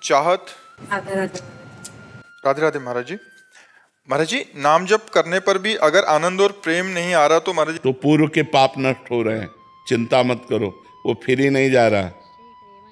चाहत। राधे राधे। राधे राधे महाराज जी। महाराज जी, नाम जप करने पर भी अगर आनंद और प्रेम नहीं आ रहा तो महाराज जी। तो पूर्व के पाप नष्ट हो रहे हैं, चिंता मत करो। वो फ्री नहीं जा रहा,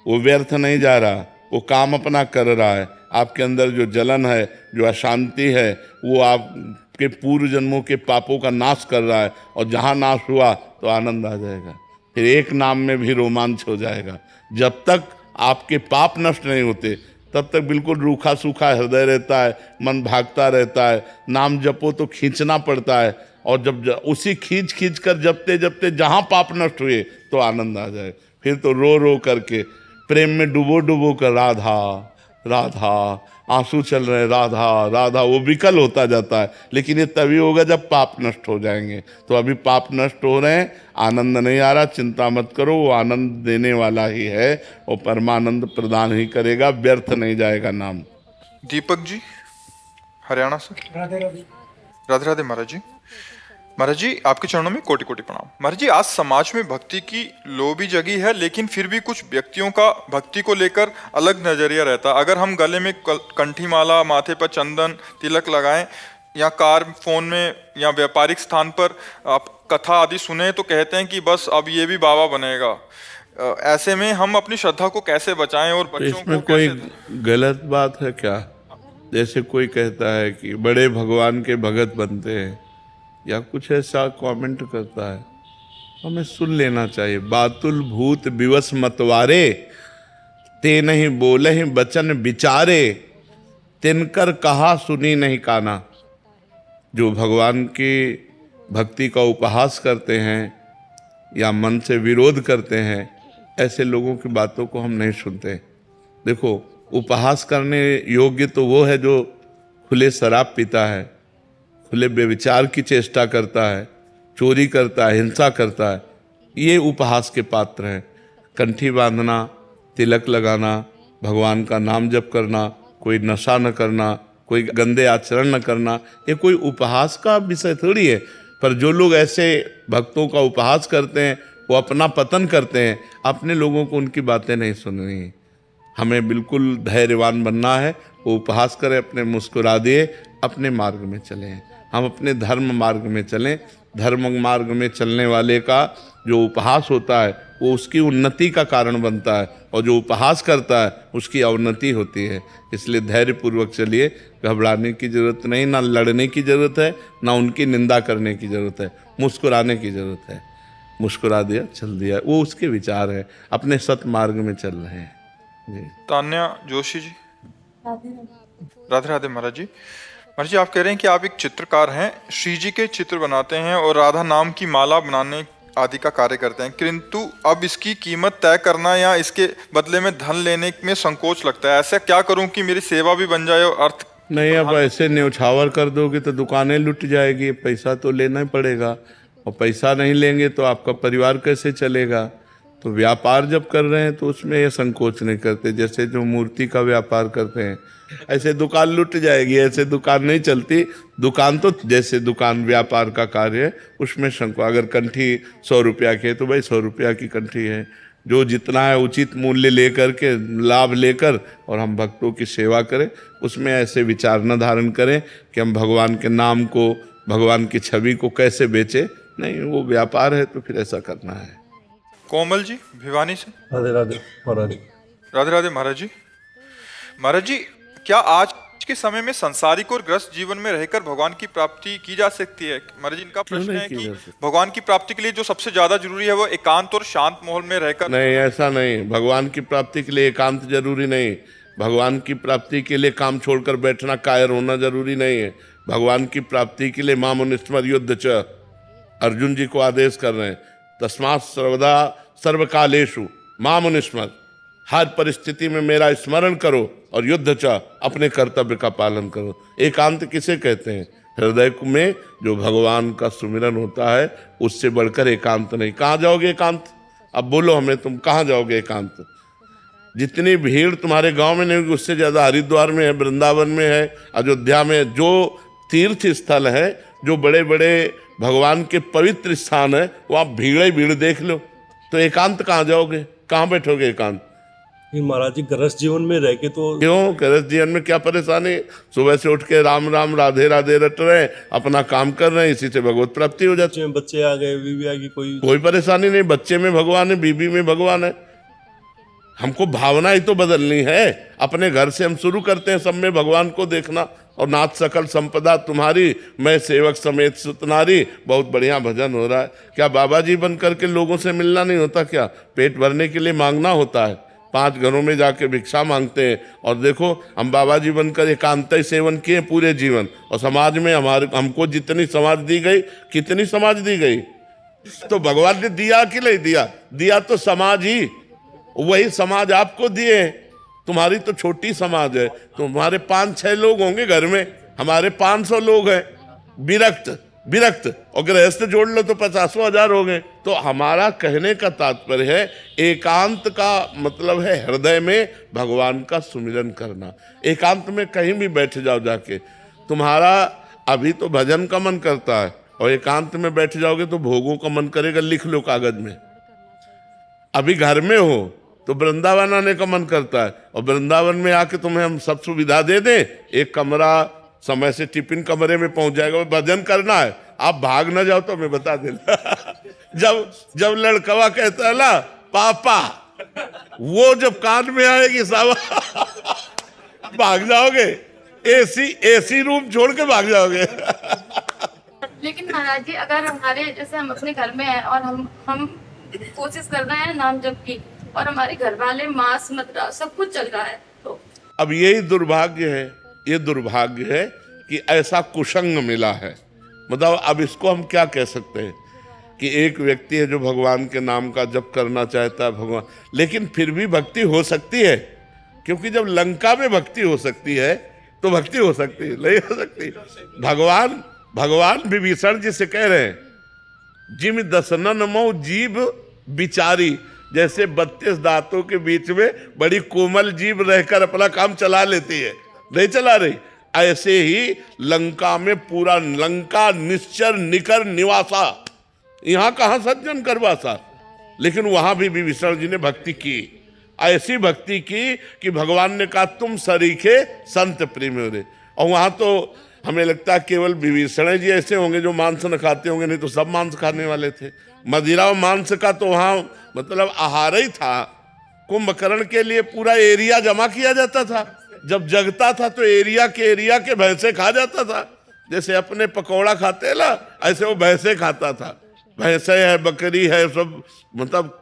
वो व्यर्थ नहीं जा रहा, वो काम अपना कर रहा है। आपके अंदर जो जलन है, जो अशांति है, वो आपके पूर्व जन्मों के पापों का नाश कर रहा है। और जहाँ नाश हुआ तो आनंद आ जाएगा, फिर एक नाम में भी रोमांच हो जाएगा। जब तक आपके पाप नष्ट नहीं होते तब तक बिल्कुल रूखा सूखा हृदय रहता है, मन भागता रहता है। नाम जपो तो खींचना पड़ता है, और जब उसी खींच कर जपते जपते जहाँ पाप नष्ट हुए तो आनंद आ जाए। फिर तो रो रो करके प्रेम में डुबो कर राधा राधा, आंसू चल रहे हैं, राधा राधा, वो विकल होता जाता है। लेकिन ये तभी होगा जब पाप नष्ट हो जाएंगे। तो अभी पाप नष्ट हो रहे हैं, आनंद नहीं आ रहा, चिंता मत करो, वो आनंद देने वाला ही है, वो परमानंद प्रदान ही करेगा, व्यर्थ नहीं जाएगा नाम। दीपक जी, हरियाणा से। राधे राधे। राधे राधे महाराज जी। महाराज जी, आपके चरणों में कोटि कोटि प्रणाम। महाराज जी, आज समाज में भक्ति की लोभी जगी है, लेकिन फिर भी कुछ व्यक्तियों का भक्ति को लेकर अलग नजरिया रहता है। अगर हम गले में कंठी माला, माथे पर चंदन तिलक लगाएं, या कार, फोन में या व्यापारिक स्थान पर आप कथा आदि सुने तो कहते हैं कि बस अब ये भी बाबा बनेगा। ऐसे में हम अपनी श्रद्धा को कैसे बचाएं और तो बच्चों इसमें को कोई कैसे। गलत बात है क्या? जैसे कोई कहता है कि बड़े भगवान के भगत बनते हैं, या कुछ ऐसा कमेंट करता है, हमें सुन लेना चाहिए। बातुल भूत विवश मतवारे, ते नहीं बोले ही बचन विचारे, तिनकर कहा सुनी नहीं काना। जो भगवान की भक्ति का उपहास करते हैं या मन से विरोध करते हैं, ऐसे लोगों की बातों को हम नहीं सुनते। देखो, उपहास करने योग्य तो वो है जो खुले शराब पीता है, खुले व्यभिचार की चेष्टा करता है, चोरी करता है, हिंसा करता है, ये उपहास के पात्र हैं। कंठी बांधना, तिलक लगाना, भगवान का नाम जप करना, कोई नशा न करना, कोई गंदे आचरण न करना, ये कोई उपहास का विषय थोड़ी है। पर जो लोग ऐसे भक्तों का उपहास करते हैं, वो अपना पतन करते हैं। अपने लोगों को उनकी बातें नहीं सुननी है। हमें बिल्कुल धैर्यवान बनना है। वो उपहास करें, अपने मुस्कुरा दिए, अपने मार्ग में चलें। हम अपने धर्म मार्ग में चलें। धर्म मार्ग में चलने वाले का जो उपहास होता है वो उसकी उन्नति का कारण बनता है, और जो उपहास करता है उसकी अवनति होती है। इसलिए धैर्यपूर्वक चलिए, घबराने की जरूरत नहीं, ना लड़ने की जरूरत है, ना उनकी निंदा करने की जरूरत है, मुस्कुराने की जरूरत है। मुस्कुरा दिया, चल दिया, वो उसके विचार है, अपने सत मार्ग में चल रहे हैं जी। तान्या जोशी जी। राधे राधे। राधे राधे महाराज जी। महाराज जी, आप कह रहे हैं कि आप एक चित्रकार हैं, श्री जी के चित्र बनाते हैं और राधा नाम की माला बनाने आदि का कार्य करते हैं, किंतु अब इसकी कीमत तय करना या इसके बदले में धन लेने में संकोच लगता है। ऐसा क्या करूं कि मेरी सेवा भी बन जाए और अर्थ नहीं। अब ऐसे न्यौछावर कर दोगे तो दुकानें लुट जाएगी। पैसा तो लेना ही पड़ेगा, और पैसा नहीं लेंगे तो आपका परिवार कैसे चलेगा? तो व्यापार जब कर रहे हैं तो उसमें ये संकोच नहीं करते। जैसे जो मूर्ति का व्यापार करते हैं, ऐसे दुकान लुट जाएगी, ऐसे दुकान नहीं चलती। दुकान तो जैसे दुकान व्यापार का कार्य है, उसमें संकोच। अगर कंठी 100 रुपया की है तो भाई 100 रुपया की कंठी है, जो जितना है उचित मूल्य लेकर के, लाभ लेकर, और हम भक्तों की सेवा करें। उसमें ऐसे विचार न धारण करें कि हम भगवान के नाम को, भगवान की छवि को कैसे बेचें। नहीं, वो व्यापार है तो फिर ऐसा करना है। कोमल जी, भिवानी से। राधे राधे महाराज। राधे राधे महाराज जी। महाराज जी, क्या आज के समय में संसारिक और ग्रस्त जीवन में रहकर भगवान की प्राप्ति की जा सकती है? महाराज जी, इनका प्रश्न है कि भगवान की प्राप्ति के लिए जो सबसे ज्यादा जरूरी है वो एकांत और शांत माहौल में रहकर। नहीं, ऐसा नहीं। भगवान की प्राप्ति के लिए एकांत जरूरी नहीं। भगवान की प्राप्ति के लिए काम छोड़कर बैठना, कायर होना जरूरी नहीं है। भगवान की प्राप्ति के लिए मामुनिस्मर युद्ध च, अर्जुन जी को आदेश कर रहे हैं, तस्मात् सर्वदा सर्वकालेषु मामुनिस्मर, हर परिस्थिति में मेरा स्मरण करो और युद्ध च, अपने कर्तव्य का पालन करो। एकांत किसे कहते हैं? हृदय में जो भगवान का सुमिरन होता है, उससे बढ़कर एकांत नहीं। कहाँ जाओगे एकांत? अब बोलो हमें, तुम कहाँ जाओगे एकांत? जितनी भीड़ तुम्हारे गांव में नहीं होगी, उससे ज़्यादा हरिद्वार में है, वृंदावन में है, अयोध्या में, जो तीर्थ स्थल है, जो बड़े बड़े भगवान के पवित्र स्थान है, वो आप भीड़ ही भीड़ देख लो। तो एकांत कहाँ जाओगे? कहाँ बैठोगे एकांत? कि महाराज जी गृहस्थ जीवन में रह के तो क्यों गृहस्थ जीवन में क्या परेशानी? सुबह से उठ के राम राम राधे राधे रट रहे हैं, अपना काम कर रहे हैं, इसी से भगवत प्राप्ति हो जाती है। बच्चे आ गए, बीवी आ गई, कोई परेशानी नहीं, बच्चे में भगवान है, बीबी में भगवान है। हमको भावना ही तो बदलनी है। अपने घर से हम शुरू करते हैं सब में भगवान को देखना। और नाथ सकल संपदा तुम्हारी, मैं सेवक समेत सुतनारी, बहुत बढ़िया भजन हो रहा है। क्या बाबा जी बन करके लोगों से मिलना नहीं होता क्या? पेट भरने के लिए मांगना होता है, 5 घरों में जाके भिक्षा मांगते हैं। और देखो हम बाबा जी बनकर एकांत सेवन किए पूरे जीवन, और समाज में हमको जितनी समाज दी गई, कितनी समाज दी गई? तो भगवान ने दिया कि नहीं दिया? दिया तो समाज ही, वही समाज आपको दिए। तुम्हारी तो छोटी समाज है, तुम्हारे 5-6 लोग होंगे घर में, हमारे 500 लोग हैं विरक्त, और गृहस्थ जोड़ लो तो 50,000 हो गए। तो हमारा कहने का तात्पर्य है, एकांत का मतलब है हृदय में भगवान का सुमिरन करना। एकांत में कहीं भी बैठ जाओ जाके, तुम्हारा अभी तो भजन का मन करता है, और एकांत में बैठ जाओगे तो भोगों का मन करेगा। लिख लो कागज में। अभी घर में हो तो वृंदावन आने का मन करता है, और वृंदावन में आके तुम्हें हम सब सुविधा दे दें, एक कमरा समय से टिफिन कमरे में पहुंच जाएगा, भजन करना है, आप भाग ना जाओ तो मैं बता देना। जब लड़कवा कहता है ना पापा, वो जब कान में आएगी साहब भाग जाओगे, एसी रूम छोड़ के भाग जाओगे। लेकिन महाराज जी, अगर हमारे जैसे हम अपने घर में हैं और हम कोशिश कर रहे हैं नाम जप की, और हमारे घर वाले मांस मदिरा सब कुछ चल रहा है, तो अब यही दुर्भाग्य है, ये दुर्भाग्य है कि ऐसा कुसंग मिला है। मतलब अब इसको हम क्या कह सकते हैं कि एक व्यक्ति है जो भगवान के नाम का जप करना चाहता है भगवान, लेकिन फिर भी भक्ति हो सकती है, क्योंकि जब लंका में भक्ति हो सकती है तो भक्ति हो सकती है, नहीं हो सकती? भगवान विभीषण जी से कह रहे हैं, जिम दसनन मो जीभ बिचारी, जैसे 32 दांतों के बीच में बड़ी कोमल जीभ रहकर अपना काम चला लेती है, नहीं चला रही, ऐसे ही लंका में पूरा लंका निश्चर निकर निवासा, यहां कहां सज्जन करवासा, लेकिन वहां भी विभीषण जी ने भक्ति की, ऐसी भक्ति की कि भगवान ने कहा तुम सरीखे संत प्रेम हो रहे। और वहां तो हमें लगता है केवल विभीषण जी ऐसे होंगे जो मांस न खाते होंगे, नहीं तो सब मांस खाने वाले थे। मदिरा और मांस का तो वहां मतलब आहार ही था। कुंभकर्ण के लिए पूरा एरिया जमा किया जाता था, जब जगता था तो एरिया के भैंसे खा जाता था। जैसे अपने पकौड़ा खाते हैं ना, ऐसे वो भैंसे खाता था, भैंसे है, बकरी है, सब मतलब।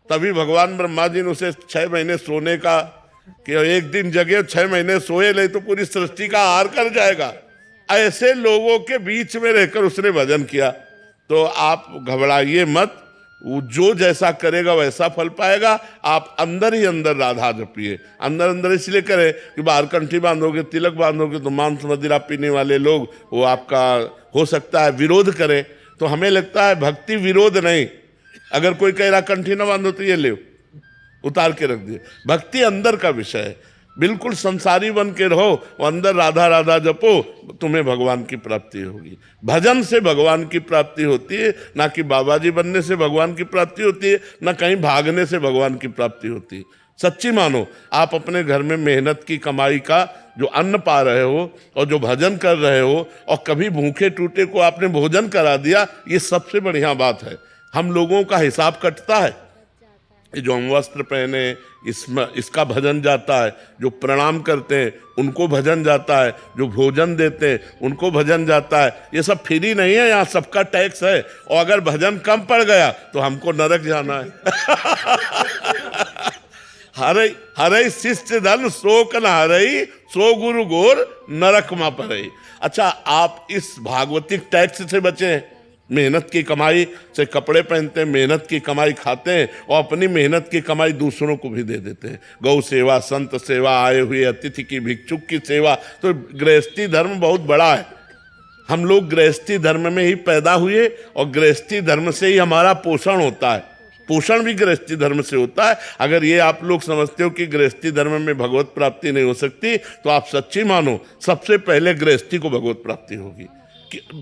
तभी भगवान ब्रह्मा जी ने उसे 6 महीने सोने का, कि एक दिन जगे 6 महीने सोए, नहीं तो पूरी सृष्टि का आहार कर जाएगा। ऐसे लोगों के बीच में रहकर उसने भजन किया। तो आप घबराइए मत, वो जो जैसा करेगा वैसा फल पाएगा। आप अंदर ही अंदर राधा जपिए, अंदर इसलिए करें कि बाहर कंठी बांधोगे, तिलक बांधोगे तो मांस मदिरा पीने वाले लोग वो आपका हो सकता है विरोध करें। तो हमें लगता है भक्ति विरोध नहीं। अगर कोई कह रहा कंठी ना बांधो तो ये ले उतार के रख दिए। भक्ति अंदर का विषय है, बिल्कुल संसारी बन के रहो, और अंदर राधा राधा जपो, तुम्हें भगवान की प्राप्ति होगी। भजन से भगवान की प्राप्ति होती है, ना कि बाबा जी बनने से भगवान की प्राप्ति होती है, ना कहीं भागने से भगवान की प्राप्ति होती है। सच्ची मानो, आप अपने घर में मेहनत की कमाई का जो अन्न पा रहे हो और जो भजन कर रहे हो, और कभी भूखे टूटे को आपने भोजन करा दिया, ये सबसे बढ़िया बात है। हम लोगों का हिसाब कटता है, जो हम वस्त्र पहने इसमें इसका भजन जाता है, जो प्रणाम करते हैं उनको भजन जाता है, जो भोजन देते हैं उनको भजन जाता है। ये सब फ्री नहीं है, यहाँ सबका टैक्स है। और अगर भजन कम पड़ गया तो हमको नरक जाना है। हरई शिष्य धन शोक न हरई, सो गुरु गोर नरक मा परई। अच्छा, आप इस भागवतिक टैक्स से बचे। मेहनत की कमाई से कपड़े पहनते हैं, मेहनत की कमाई खाते हैं, और अपनी मेहनत की कमाई दूसरों को भी दे देते हैं। गौ सेवा, संत सेवा, आए हुए अतिथि की, भिक्षुक की सेवा। तो गृहस्थी धर्म बहुत बड़ा है। हम लोग गृहस्थी धर्म में ही पैदा हुए, और गृहस्थी धर्म से ही हमारा पोषण होता है। पोषण भी गृहस्थी धर्म से होता है। अगर ये आप लोग समझते हो कि गृहस्थी धर्म में भगवत प्राप्ति नहीं हो सकती, तो आप सच्ची मानो, सबसे पहले गृहस्थी को भगवत प्राप्ति होगी।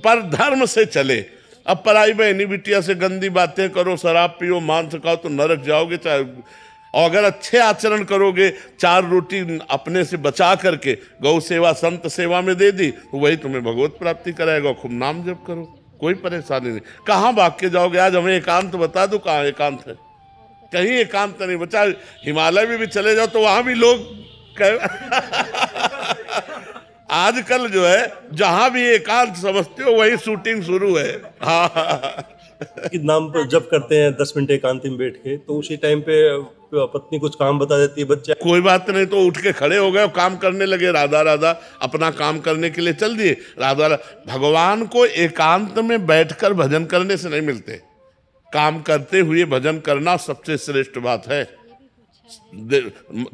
पर धर्म से चले। अब पराई बहनी बिटिया से गंदी बातें करो, शराब पियो, मांस खाओ तो नरक जाओगे। चाहे और अगर अच्छे आचरण करोगे, 4 रोटी अपने से बचा करके गौ सेवा संत सेवा में दे दी, तो वही तुम्हें भगवत प्राप्ति कराएगा। खूब नाम जप करो, कोई परेशानी नहीं। कहाँ भाग के जाओगे? आज हमें एकांत बता दो, कहाँ एकांत है? कहीं एकांत नहीं बचा। हिमालय में भी चले जाओ तो वहां भी लोग आजकल जो है जहां भी एकांत समझते हो वही शूटिंग शुरू है। हाँ कि नाम पर जब करते हैं 10 मिनट एकांत में बैठ के, तो उसी टाइम पे पत्नी कुछ काम बता देती है, बच्चा कोई बात नहीं, तो उठ के खड़े हो गए, काम करने लगे, राधा राधा अपना काम करने के लिए चल दिए। राधा भगवान को एकांत में बैठकर भजन करने से नहीं मिलते, काम करते हुए भजन करना सबसे श्रेष्ठ बात है।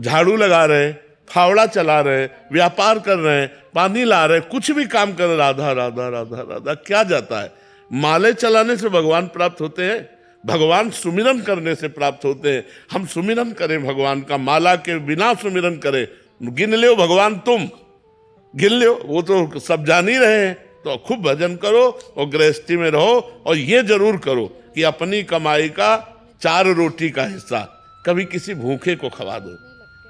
झाड़ू लगा रहे, फावड़ा चला रहे, व्यापार कर रहे हैं, पानी ला रहे, कुछ भी काम कर रहे, राधा राधा राधा राधा, क्या जाता है? माले चलाने से भगवान प्राप्त होते हैं, भगवान सुमिरन करने से प्राप्त होते हैं। हम सुमिरन करें भगवान का, माला के बिना सुमिरन करें। गिन लो भगवान, तुम गिन लो, वो तो सब जान ही रहे हैं। तो खूब भजन करो और गृहस्थी में रहो, और ये जरूर करो कि अपनी कमाई का 4 रोटी का हिस्सा कभी किसी भूखे को खवा दो,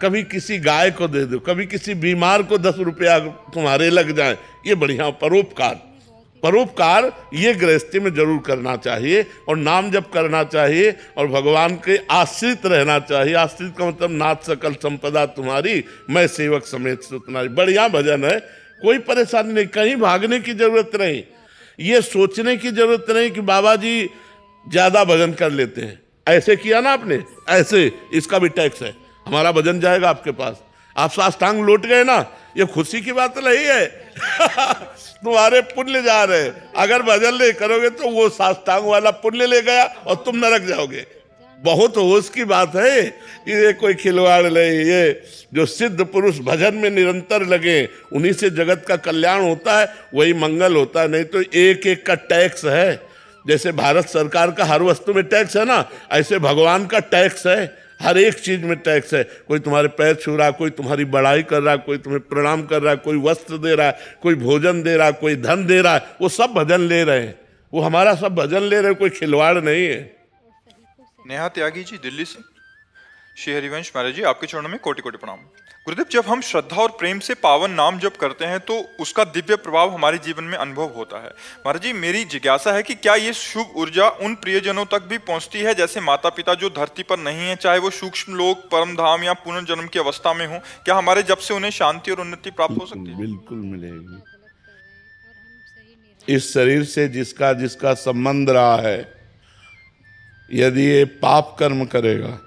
कभी किसी गाय को दे दो, कभी किसी बीमार को 10 रुपया तुम्हारे लग जाए, ये बढ़िया परोपकार। परोपकार ये गृहस्थी में जरूर करना चाहिए, और नाम जप करना चाहिए, और भगवान के आश्रित रहना चाहिए। आश्रित का मतलब नाथ सकल संपदा तुम्हारी, मैं सेवक समेत सुतनारी। बढ़िया भजन है, कोई परेशानी नहीं, कहीं भागने की जरूरत नहीं, ये सोचने की जरूरत नहीं कि बाबा जी ज्यादा भजन कर लेते हैं। ऐसे किया ना आपने, ऐसे इसका भी टैक्स है, हमारा भजन जाएगा आपके पास। आप साष्टांग लौट गए ना, ये खुशी की बात नहीं है तुम्हारे पुण्य जा रहे। अगर भजन नहीं करोगे तो वो साष्टांग वाला पुण्य ले गया और तुम नरक जाओगे। बहुत होश की बात है, ये कोई खिलवाड़ नहीं। ये जो सिद्ध पुरुष भजन में निरंतर लगे, उन्हीं से जगत का कल्याण होता है, वही मंगल होता है। नहीं तो एक एक का टैक्स है। जैसे भारत सरकार का हर वस्तु में टैक्स है ना, ऐसे भगवान का टैक्स है, हर एक चीज में टैक्स है। कोई तुम्हारे पैर छू रहा, कोई तुम्हारी बड़ाई कर रहा, कोई तुम्हें प्रणाम कर रहा, कोई वस्त्र दे रहा है, कोई भोजन दे रहा है, कोई धन दे रहा है, वो सब भजन ले रहे हैं, वो हमारा सब भजन ले रहे हैं, कोई खिलवाड़ नहीं है। नेहा त्यागी जी दिल्ली से। श्री हरिवंश महाराज जी, आपके चरणों में कोटि कोटि प्रणाम। गुरुदेव, जब हम श्रद्धा और प्रेम से पावन नाम जप करते हैं तो उसका दिव्य प्रभाव हमारे जीवन में अनुभव होता है। महाराज जी, मेरी जिज्ञासा है कि क्या ये शुभ ऊर्जा उन प्रियजनों तक भी पहुंचती है, जैसे माता पिता जो धरती पर नहीं है, चाहे वो सूक्ष्म लोक, परम धाम या पुनर्जन्म की अवस्था में हो? क्या हमारे जप से उन्हें शांति और उन्नति प्राप्त हो सकती है? बिल्कुल मिलेगी। इस शरीर से जिसका जिसका संबंध रहा है, यदि ये पाप कर्म करेगा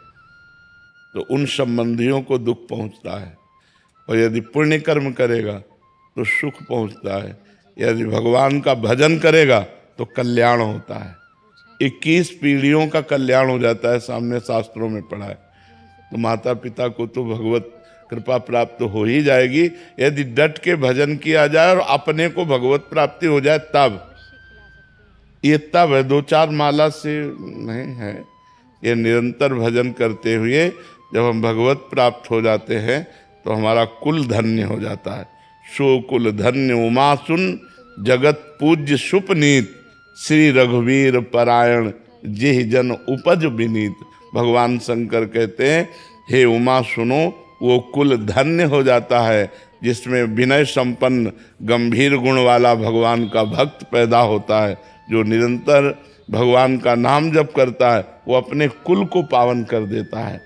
तो उन संबंधियों को दुख पहुंचता है, और यदि पुण्य कर्म करेगा तो सुख पहुंचता है। यदि भगवान का भजन करेगा तो कल्याण होता है, 21 पीढ़ियों का कल्याण हो जाता है, सामने शास्त्रों में पढ़ा है। तो माता पिता को तो भगवत कृपा प्राप्त हो ही जाएगी, यदि डट के भजन किया जाए और अपने को भगवत प्राप्ति हो जाए तब। ये तब है, 2-4 माला से नहीं है, ये निरंतर भजन करते हुए जब हम भगवत प्राप्त हो जाते हैं तो हमारा कुल धन्य हो जाता है। सो कुल धन्य उमा सुन, जगत पूज्य सुपनीत, श्री रघुवीर परायण जिह जन उपज विनीत। भगवान शंकर कहते हैं, हे उमा सुनो, वो कुल धन्य हो जाता है जिसमें विनय संपन्न गंभीर गुण वाला भगवान का भक्त पैदा होता है। जो निरंतर भगवान का नाम जप करता है वो अपने कुल को पावन कर देता है।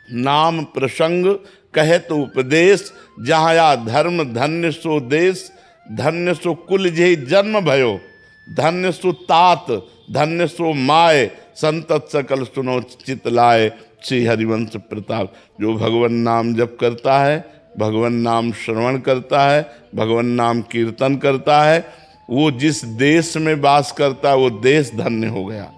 नाम प्रसंग कहे तो उपदेश, जहाँ धर्म धन्य सो देश, धन्य सो कुल जे जन्म भयो, धन्य सो तात, धन्य सो माय, संतत सकल सुनो चित लाए। श्री हरिवंश प्रताप। जो भगवान नाम जप करता है, भगवान नाम श्रवण करता है, भगवान नाम कीर्तन करता है, वो जिस देश में वास करता है वो देश धन्य हो गया।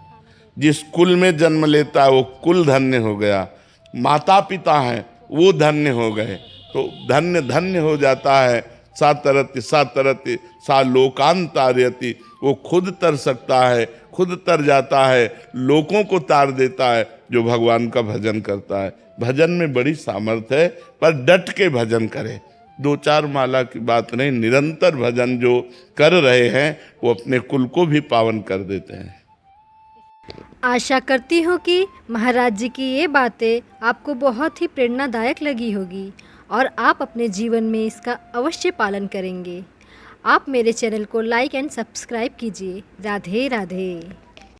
जिस कुल में जन्म लेता है वो कुल धन्य हो गया। माता पिता हैं वो धन्य हो गए, तो धन्य धन्य हो जाता है। सा तरति सा लोकांतार्यति, वो खुद तर सकता है, खुद तर जाता है, लोगों को तार देता है जो भगवान का भजन करता है। भजन में बड़ी सामर्थ्य है, पर डट के भजन करें। 2-4 माला की बात नहीं, निरंतर भजन जो कर रहे हैं वो अपने कुल को भी पावन कर देते हैं। आशा करती हूँ कि महाराज जी की ये बातें आपको बहुत ही प्रेरणादायक लगी होगी और आप अपने जीवन में इसका अवश्य पालन करेंगे। आप मेरे चैनल को लाइक एंड सब्सक्राइब कीजिए। राधे राधे।